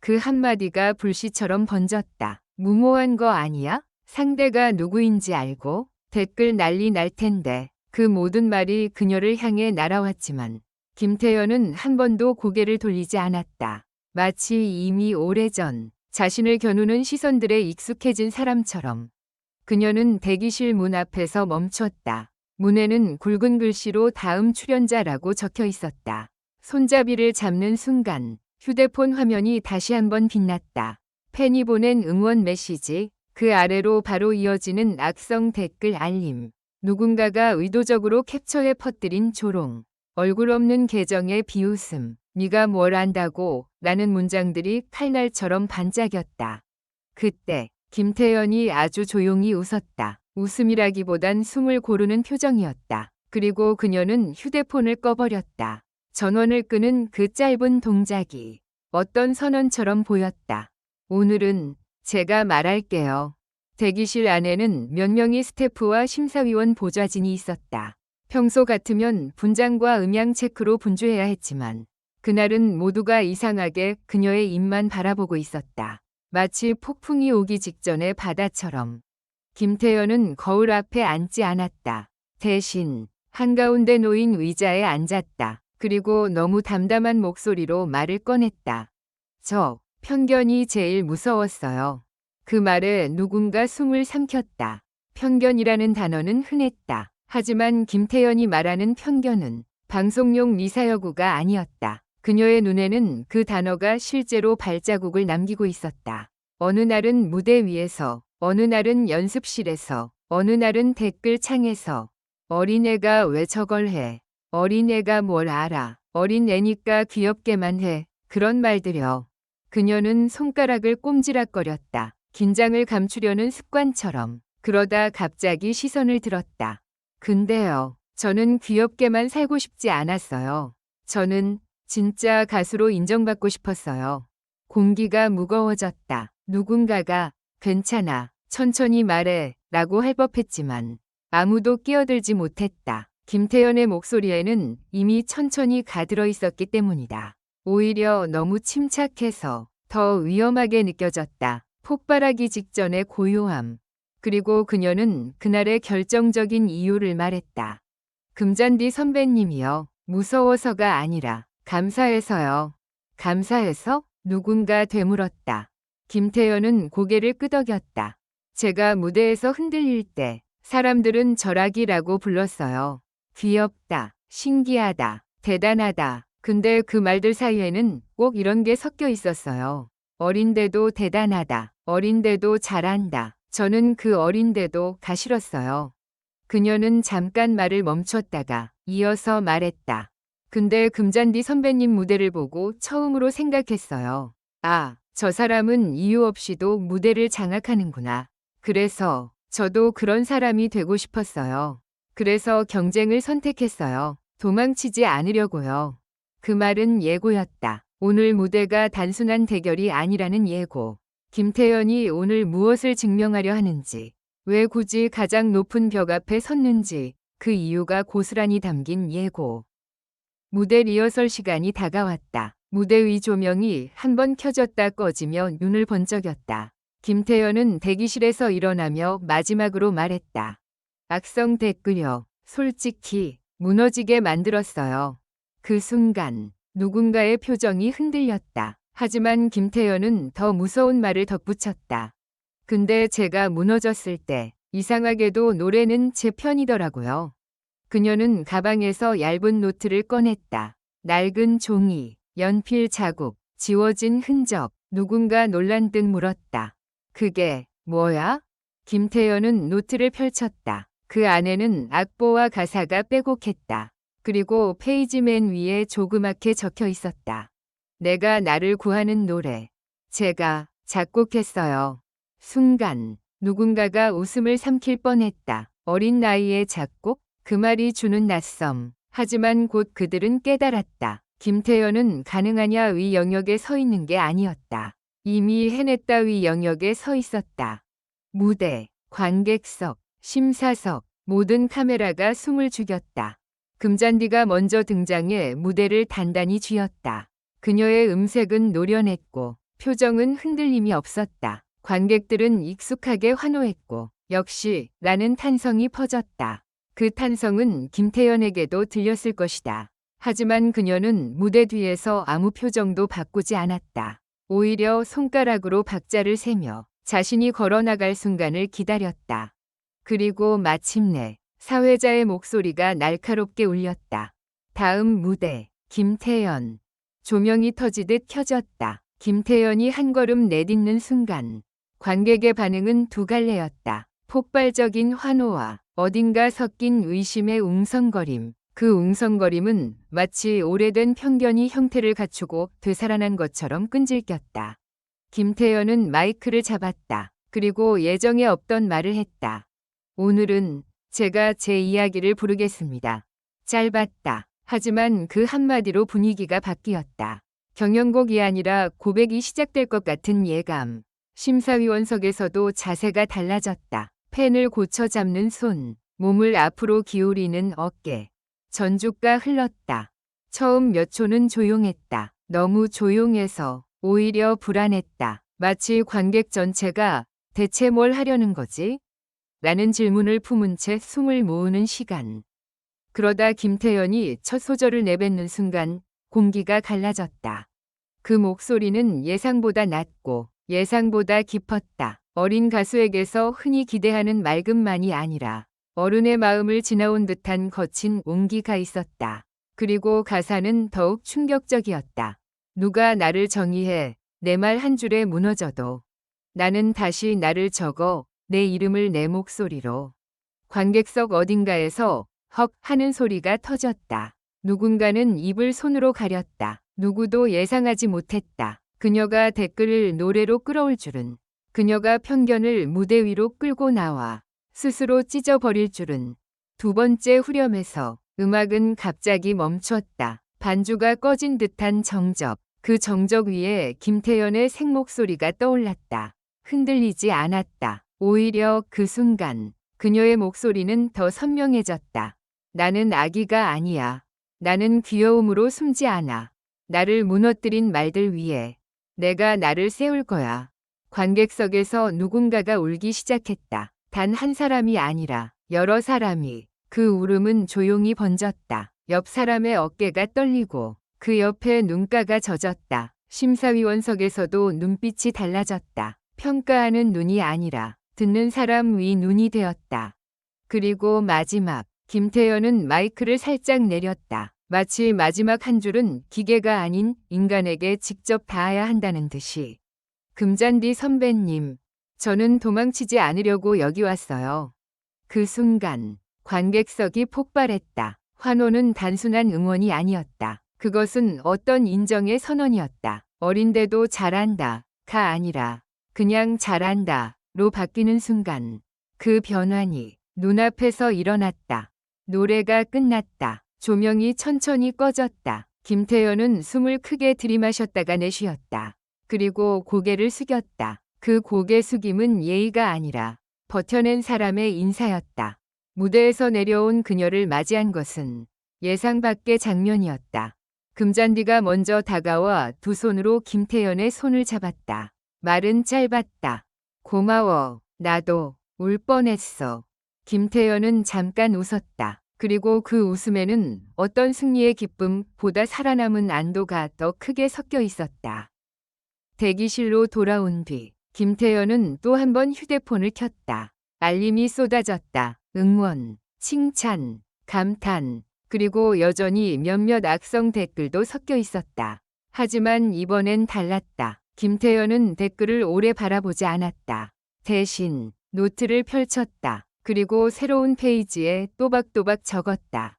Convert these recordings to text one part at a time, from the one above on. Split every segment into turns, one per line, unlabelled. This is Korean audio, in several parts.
그 한마디가 불씨처럼 번졌다. 무모한 거 아니야? 상대가 누구인지 알고 댓글 난리 날 텐데. 그 모든 말이 그녀를 향해 날아왔지만 김태현은 한 번도 고개를 돌리지 않았다. 마치 이미 오래전 자신을 겨누는 시선들에 익숙해진 사람처럼. 그녀는 대기실 문 앞에서 멈췄다. 문에는 굵은 글씨로 다음 출연자라고 적혀 있었다. 손잡이를 잡는 순간 휴대폰 화면이 다시 한번 빛났다. 팬이 보낸 응원 메시지, 그 아래로 바로 이어지는 악성 댓글 알림. 누군가가 의도적으로 캡처해 퍼뜨린 조롱. 얼굴 없는 계정의 비웃음. 네가 뭘 안다고 라는 문장들이 칼날처럼 반짝였다. 그때 김태현이 아주 조용히 웃었다. 웃음이라기보단 숨을 고르는 표정이었다. 그리고 그녀는 휴대폰을 꺼버렸다. 전원을 끄는 그 짧은 동작이 어떤 선언처럼 보였다. 오늘은 제가 말할게요. 대기실 안에는 몇 명의 스태프와 심사위원 보좌진이 있었다. 평소 같으면 분장과 음향 체크로 분주해야 했지만 그날은 모두가 이상하게 그녀의 입만 바라보고 있었다. 마치 폭풍이 오기 직전의 바다처럼. 김태현은 거울 앞에 앉지 않았다. 대신 한가운데 놓인 의자에 앉았다. 그리고 너무 담담한 목소리로 말을 꺼냈다. 저 편견이 제일 무서웠어요. 그 말에 누군가 숨을 삼켰다. 편견이라는 단어는 흔했다. 하지만 김태현이 말하는 편견은 방송용 미사여구가 아니었다. 그녀의 눈에는 그 단어가 실제로 발자국을 남기고 있었다. 어느 날은 무대 위에서, 어느 날은 연습실에서, 어느 날은 댓글창에서. 어린애가 왜 저걸 해? 어린애가 뭘 알아? 어린애니까 귀엽게만 해. 그런 말들여. 그녀는 손가락을 꼼지락거렸다. 긴장을 감추려는 습관처럼. 그러다 갑자기 시선을 들었다. 근데요, 저는 귀엽게만 살고 싶지 않았어요. 저는 진짜 가수로 인정받고 싶었어요. 공기가 무거워졌다. 누군가가 괜찮아, 천천히 말해 라고 할 법했지만 아무도 끼어들지 못했다. 김태현의 목소리에는 이미 천천히 가들어 있었기 때문이다. 오히려 너무 침착해서 더 위험하게 느껴졌다. 폭발하기 직전의 고요함. 그리고 그녀는 그날의 결정적인 이유를 말했다. 금잔디 선배님이요. 무서워서가 아니라 감사해서요. 감사해서? 누군가 되물었다. 김태현은 고개를 끄덕였다. 제가 무대에서 흔들릴 때 사람들은 절하기라고 불렀어요. 귀엽다, 신기하다, 대단하다. 근데 그 말들 사이에는 꼭 이런 게 섞여 있었어요. 어린데도 대단하다. 어린데도 잘한다. 저는 그 어린데도 가 싫었어요. 그녀는 잠깐 말을 멈췄다가 이어서 말했다. 근데 금잔디 선배님 무대를 보고 처음으로 생각했어요. 아, 저 사람은 이유 없이도 무대를 장악하는구나. 그래서 저도 그런 사람이 되고 싶었어요. 그래서 경쟁을 선택했어요. 도망치지 않으려고요. 그 말은 예고였다. 오늘 무대가 단순한 대결이 아니라는 예고. 김태현이 오늘 무엇을 증명하려 하는지, 왜 굳이 가장 높은 벽 앞에 섰는지 그 이유가 고스란히 담긴 예고. 무대 리허설 시간이 다가왔다. 무대 위 조명이 한번 켜졌다 꺼지며 눈을 번쩍였다. 김태현은 대기실에서 일어나며 마지막으로 말했다. 악성 댓글요. 솔직히 무너지게 만들었어요. 그 순간 누군가의 표정이 흔들렸다. 하지만 김태현은 더 무서운 말을 덧붙였다. 근데 제가 무너졌을 때 이상하게도 노래는 제 편이더라고요. 그녀는 가방에서 얇은 노트를 꺼냈다. 낡은 종이, 연필 자국, 지워진 흔적. 누군가 놀란 듯 물었다. 그게 뭐야? 김태현은 노트를 펼쳤다. 그 안에는 악보와 가사가 빼곡했다. 그리고 페이지 맨 위에 조그맣게 적혀 있었다. 내가 나를 구하는 노래. 제가 작곡했어요. 순간 누군가가 웃음을 삼킬 뻔했다. 어린 나이에 작곡? 그 말이 주는 낯섦. 하지만 곧 그들은 깨달았다. 김태현은 가능하냐 위 영역에 서 있는 게 아니었다. 이미 해냈다 위 영역에 서 있었다. 무대, 관객석, 심사석, 모든 카메라가 숨을 죽였다. 금잔디가 먼저 등장해 무대를 단단히 쥐었다. 그녀의 음색은 노련했고 표정은 흔들림이 없었다. 관객들은 익숙하게 환호했고 역시 라는 탄성이 퍼졌다. 그 탄성은 김태연에게도 들렸을 것이다. 하지만 그녀는 무대 뒤에서 아무 표정도 바꾸지 않았다. 오히려 손가락으로 박자를 세며 자신이 걸어나갈 순간을 기다렸다. 그리고 마침내 사회자의 목소리가 날카롭게 울렸다. 다음 무대, 김태연. 조명이 터지듯 켜졌다. 김태연이 한 걸음 내딛는 순간 관객의 반응은 두 갈래였다. 폭발적인 환호와 어딘가 섞인 의심의 웅성거림. 그 웅성거림은 마치 오래된 편견이 형태를 갖추고 되살아난 것처럼 끈질겼다. 김태연은 마이크를 잡았다. 그리고 예정에 없던 말을 했다. 오늘은 제가 제 이야기를 부르겠습니다. 짧았다. 하지만 그 한마디로 분위기가 바뀌었다. 경연곡이 아니라 고백이 시작될 것 같은 예감. 심사위원석에서도 자세가 달라졌다. 펜을 고쳐 잡는 손, 몸을 앞으로 기울이는 어깨. 전주가 흘렀다. 처음 몇 초는 조용했다. 너무 조용해서 오히려 불안했다. 마치 관객 전체가 대체 뭘 하려는 거지? 라는 질문을 품은 채 숨을 모으는 시간. 그러다 김태연이 첫 소절을 내뱉는 순간 공기가 갈라졌다. 그 목소리는 예상보다 낮고 예상보다 깊었다. 어린 가수에게서 흔히 기대하는 맑음만이 아니라 어른의 마음을 지나온 듯한 거친 온기가 있었다. 그리고 가사는 더욱 충격적이었다. 누가 나를 정의해 내 말 한 줄에 무너져도 나는 다시 나를 적어 내 이름을 내 목소리로. 관객석 어딘가에서 헉 하는 소리가 터졌다. 누군가는 입을 손으로 가렸다. 누구도 예상하지 못했다. 그녀가 댓글을 노래로 끌어올 줄은. 그녀가 편견을 무대 위로 끌고 나와 스스로 찢어버릴 줄은. 두 번째 후렴에서 음악은 갑자기 멈췄다. 반주가 꺼진 듯한 정적. 그 정적 위에 김태연의 생목소리가 떠올랐다. 흔들리지 않았다. 오히려 그 순간 그녀의 목소리는 더 선명해졌다. 나는 아기가 아니야. 나는 귀여움으로 숨지 않아. 나를 무너뜨린 말들 위에 내가 나를 세울 거야. 관객석에서 누군가가 울기 시작했다. 단 한 사람이 아니라 여러 사람이. 그 울음은 조용히 번졌다. 옆 사람의 어깨가 떨리고 그 옆에 눈가가 젖었다. 심사위원석에서도 눈빛이 달라졌다. 평가하는 눈이 아니라 듣는 사람 위 눈이 되었다. 그리고 마지막, 김태연은 마이크를 살짝 내렸다. 마치 마지막 한 줄은 기계가 아닌 인간에게 직접 닿아야 한다는 듯이. 금잔디 선배님, 저는 도망치지 않으려고 여기 왔어요. 그 순간 관객석이 폭발했다. 환호는 단순한 응원이 아니었다. 그것은 어떤 인정의 선언이었다. 어린데도 잘한다, 가 아니라 그냥 잘한다, 로 바뀌는 순간 그 변환이 눈앞에서 일어났다. 노래가 끝났다. 조명이 천천히 꺼졌다. 김태연은 숨을 크게 들이마셨다가 내쉬었다. 그리고 고개를 숙였다. 그 고개 숙임은 예의가 아니라 버텨낸 사람의 인사였다. 무대에서 내려온 그녀를 맞이한 것은 예상 밖의 장면이었다. 금잔디가 먼저 다가와 두 손으로 김태연의 손을 잡았다. 말은 짧았다. 고마워. 나도 울 뻔했어. 김태연은 잠깐 웃었다. 그리고 그 웃음에는 어떤 승리의 기쁨보다 살아남은 안도가 더 크게 섞여 있었다. 대기실로 돌아온 뒤 김태연은 또 한 번 휴대폰을 켰다. 알림이 쏟아졌다. 응원, 칭찬, 감탄, 그리고 여전히 몇몇 악성 댓글도 섞여 있었다. 하지만 이번엔 달랐다. 김태연은 댓글을 오래 바라보지 않았다. 대신 노트를 펼쳤다. 그리고 새로운 페이지에 또박또박 적었다.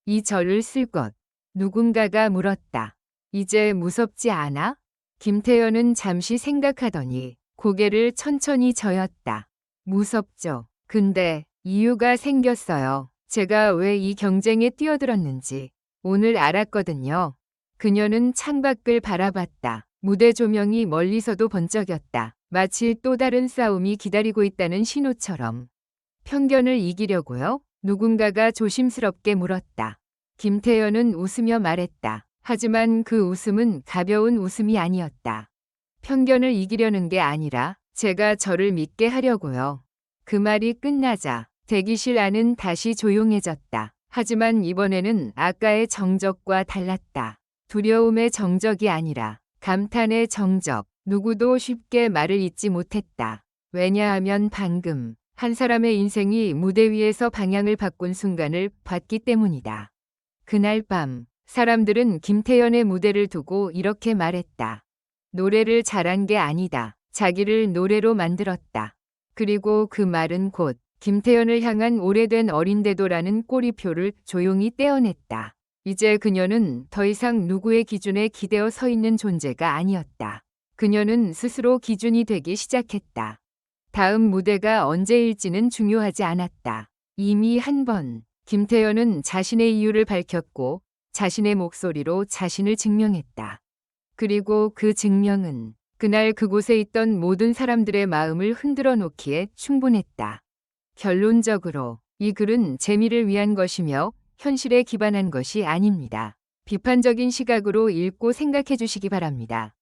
이 절을 쓸 것. 누군가가 물었다. 이제 무섭지 않아? 김태연은 잠시 생각하더니 고개를 천천히 저었다. 무섭죠. 근데 이유가 생겼어요. 제가 왜 이 경쟁에 뛰어들었는지 오늘 알았거든요. 그녀는 창밖을 바라봤다. 무대 조명이 멀리서도 번쩍였다. 마치 또 다른 싸움이 기다리고 있다는 신호처럼. 편견을 이기려고요? 누군가가 조심스럽게 물었다. 김태연은 웃으며 말했다. 하지만 그 웃음은 가벼운 웃음이 아니었다. 편견을 이기려는 게 아니라 제가 저를 믿게 하려고요. 그 말이 끝나자 대기실 안은 다시 조용해졌다. 하지만 이번에는 아까의 정적과 달랐다. 두려움의 정적이 아니라 감탄의 정적. 누구도 쉽게 말을 잇지 못했다. 왜냐하면 방금 한 사람의 인생이 무대 위에서 방향을 바꾼 순간을 봤기 때문이다. 그날 밤 사람들은 김태연의 무대를 두고 이렇게 말했다. 노래를 잘한 게 아니다. 자기를 노래로 만들었다. 그리고 그 말은 곧 김태연을 향한 오래된 어린데도라는 꼬리표를 조용히 떼어냈다. 이제 그녀는 더 이상 누구의 기준에 기대어 서 있는 존재가 아니었다. 그녀는 스스로 기준이 되기 시작했다. 다음 무대가 언제일지는 중요하지 않았다. 이미 한 번 김태연은 자신의 이유를 밝혔고 자신의 목소리로 자신을 증명했다. 그리고 그 증명은 그날 그곳에 있던 모든 사람들의 마음을 흔들어 놓기에 충분했다. 결론적으로 이 글은 재미를 위한 것이며 현실에 기반한 것이 아닙니다. 비판적인 시각으로 읽고 생각해 주시기 바랍니다.